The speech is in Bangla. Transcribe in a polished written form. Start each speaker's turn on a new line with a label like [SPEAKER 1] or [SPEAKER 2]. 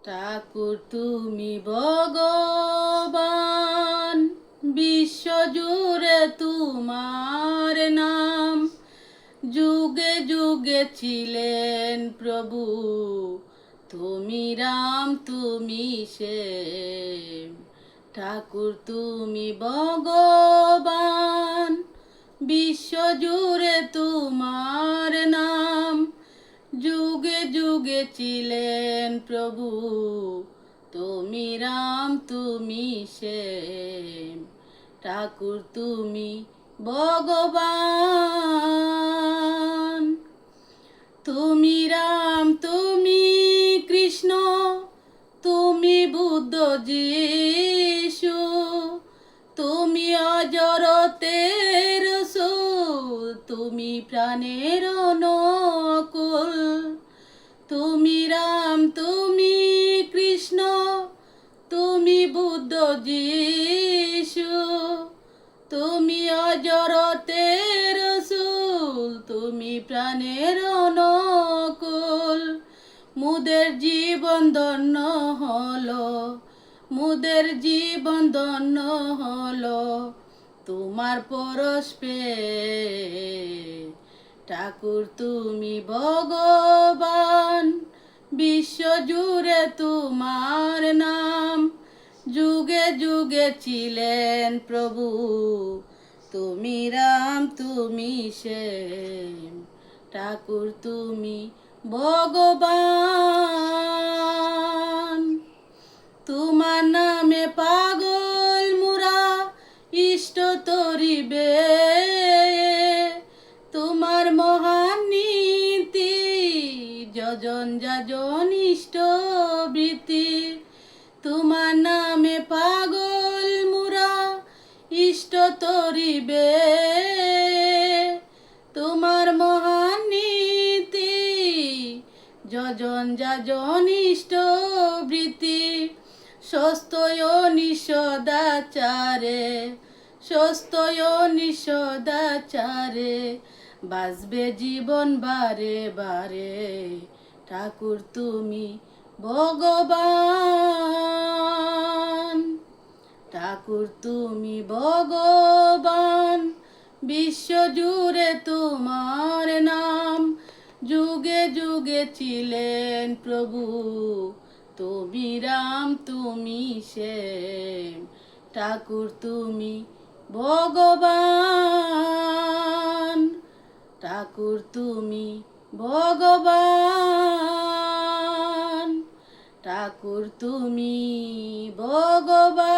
[SPEAKER 1] ঠাকুর তুমি ভগবান, বিশ্বজুড়ে তোমার নাম। যুগে যুগে ছিলেন প্রভু, তুমি রাম তুমি শ্যাম। ঠাকুর তুমি ভগবান, বিশ্বজুড়ে তোমার নাম। যুগে যুগে ছিলেন প্রভু, তুমি রাম তুমি শ্যাম। ঠাকুর তুমি ভগবান, তুমি রাম তুমি কৃষ্ণ, তুমি বুদ্ধ যিশু, তুমি অজরতের রসূল, তুমি প্রাণের নকুল। তুমি রাম তুমি কৃষ্ণ, তুমি বুদ্ধ যিশু, তুমি অজরতের রসূল, তুমি প্রাণের নকুল। মুদের জীবন ধন্য হলো, মুদের জীবন ধন্য হলো তোমার পরশ পেয়ে। ঠাকুর তুমি ভগবান, বিশ্বজুড়ে তোমার নাম। যুগে যুগে ছিলেন প্রভু, তুমি রাম তুমি শ্যাম। ঠাকুর তুমি ভগবান, তোমার নামে পাগল মুরা ইষ্ট তরিবে। তোমার মহান নীতি যজন যাজন ইষ্ট বৃত্তি। তোমার নামে পাগল মুরা ইষ্ট তরিবে। তোমার মহান নীতি যজন যাজন ইষ্ট বৃত্তি। সস্তয় নিষদাচারে, সস্তয় নিষদাচারে বাঁচবে জীবন বারে বারে। ঠাকুর তুমি ভগবান, ঠাকুর তুমি ভগবান, বিশ্বজুড়ে তোমার নাম। যুগে যুগে ছিলেন প্রভু, তুমি রাম তুমি শ্যাম। ঠাকুর তুমি ভগবান, ঠাকুর তুমি ভগবান, ঠাকুর তুমি ভগবান।